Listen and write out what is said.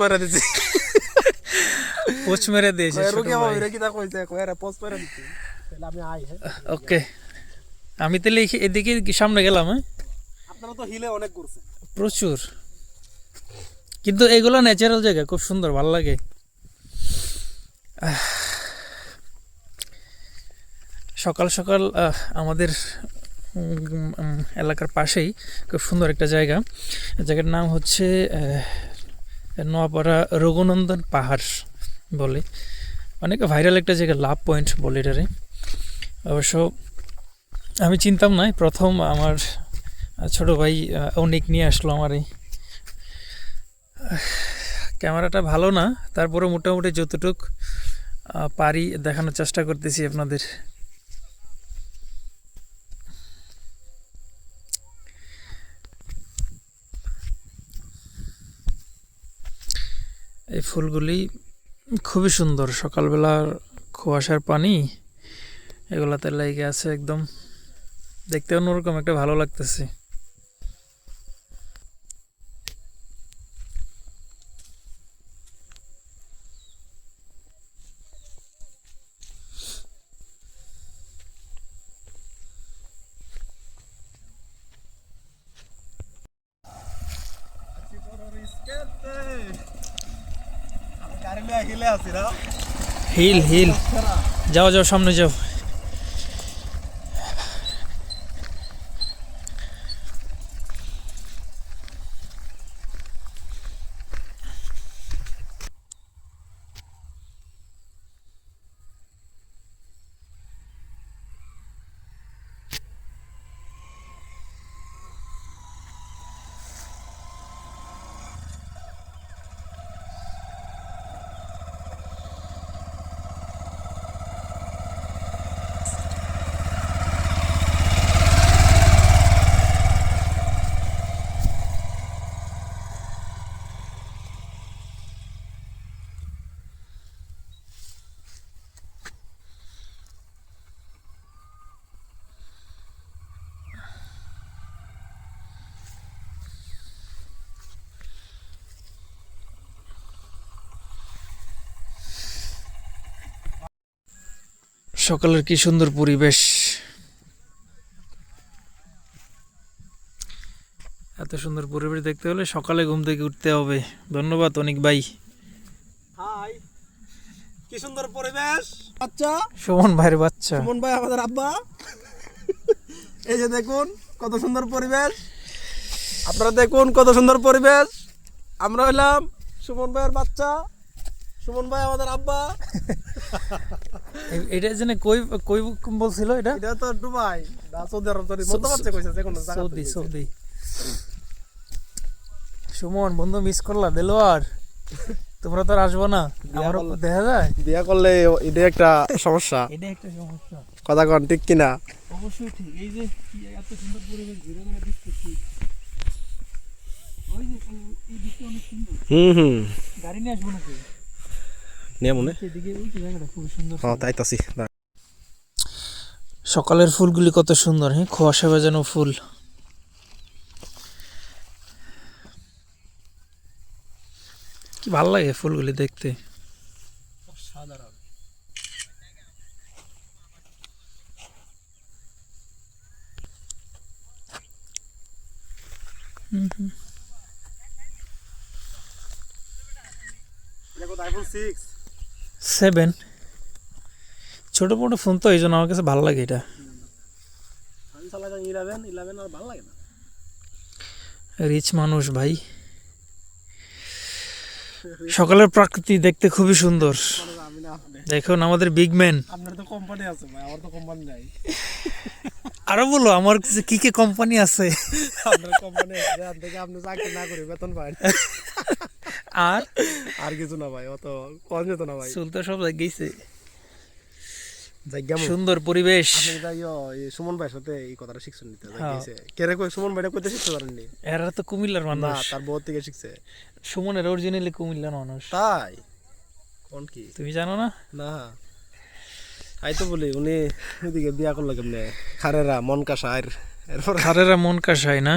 মারা দিছি পোস্ট মেরে দিয়েছে রোগী আমার কি তা কইছে কয়রা পোস্ট মারা দিছি তাহলে আমি আই হ্যাঁ ওকে আমি তাহলে এদিকে সামনে গেলাম। হ্যাঁ আপনারা তো হিলে অনেক ঘুরছেন প্রচুর, কিন্তু এগুলো ন্যাচারাল জায়গা, খুব সুন্দর, ভালো লাগে। সকাল সকাল আমাদের এলাকার পাশেই খুব সুন্দর একটা জায়গা, জায়গার নাম হচ্ছে নোয়াপাড়া রঘুনন্দন পাহাড় বলে, অনেক ভাইরাল একটা জায়গা, লাভ পয়েন্ট বলে এটারে। অবশ্য আমি চিনতাম না, প্রথম আমার ছোট ভাই অনেক নিয়ে আসলো আমার এই ক্যামেরাটা ভালো না, তারপরে মোটামুটি যতটুক পারি দেখানোর চেষ্টা করতেছি আপনাদের। এই ফুলগুলি খুবই সুন্দর, সকালবেলার কুয়াশার পানি এগুলাতে লেগে আছে, একদম দেখতে অন্যরকম একটা ভালো লাগতেছে। হিল হিল, যাও যাও সামনে যাও। সকালের কি সুন্দর পরিবেশ, এত সুন্দর পরিবেশ দেখতে হলে সকালে ঘুম থেকে উঠতে হবে। ধন্যবাদ অনিক ভাই। হাই, কি সুন্দর পরিবেশ। আচ্ছা সুমন ভাইয়ের বাচ্চা, সুমন ভাই আমাদের আব্বা। এই যে দেখুন কত সুন্দর পরিবেশ, আপনারা দেখুন কত সুন্দর পরিবেশ। আমরা হইলাম সুমন ভাইয়ের বাচ্চা, সুমন ভাই আমাদের আব্বা। এটা যেন কই কই বলছিল, এটা এটা তো দুবাই না সৌদি আরব, মধ্যপ্রাচ্যে কইছে যে কোনো জায়গা। Saudi Saudi. সুমন বন্ধু মিস করলা, দেলোয়ার তোমরা তো আর আসবো না, আমার দেখা যায় বিয়া করলে এটা একটা সমস্যা। এটা একটা সমস্যা, কথা কন ঠিক কিনা? অবশ্যই ঠিক। এই যে এত সুন্দর পরিবেশ ঘুরে ঘুরে দেখতেছি, ওই যে এই দিকটা অনেক সুন্দর। গাড়ি নিয়ে আসবো নাকি? নিয়ে মনে এদিকে ওই জায়গাটা খুব সুন্দর। হ্যাঁ তাই তো। সকালের ফুলগুলি কত সুন্দর, হ্যাঁ কুয়াশা ভেজানো ফুল। কি ভালো লাগে ফুলগুলি দেখতে। সাধারণ আইফোন 7 ছোট বড় ফোন তো, এই জন্য আমার কাছে ভালো লাগে এটা। আমি চালাই 11 আর ভালো লাগে না। রিচ মানুষ ভাই। সকালের প্রকৃতি দেখতে খুবই সুন্দর। দেখুন আমাদের বিগ ম্যান। আপনার তো কোম্পানি আছে ভাই, আমার তো কোম্পানি নাই। আরো বলো আমার কি কি কোম্পানি আছে। আপনার কোম্পানি আছে, আর থেকে আপনি চাকরি না করে বেতন পান। আর আর কিছু না ভাই, অত কম যেত না ভাই। চুল তো সব গেছে। জায়গা সুন্দর পরিবেশ। আপনি তাই সুমন ভাইয়ের সাথে এই কথাটা শিখছেন নিতে গেছে। কে রে কই সুমন ভাইটা কইতে শিখতে পারেননি? এরা তো কুমিল্লার না, মানুষ। তার বউ থেকে শিখছে। সুমনের অরিজিনালি কুমিল্লার মানুষ। তাই কোন কি তুমি জানো না? না, তাই তো বলি উনি এদিকে বিয়া করলো কেমনে? খারেরা মন কাসার, এরপর খারেরা মন কাসায় না।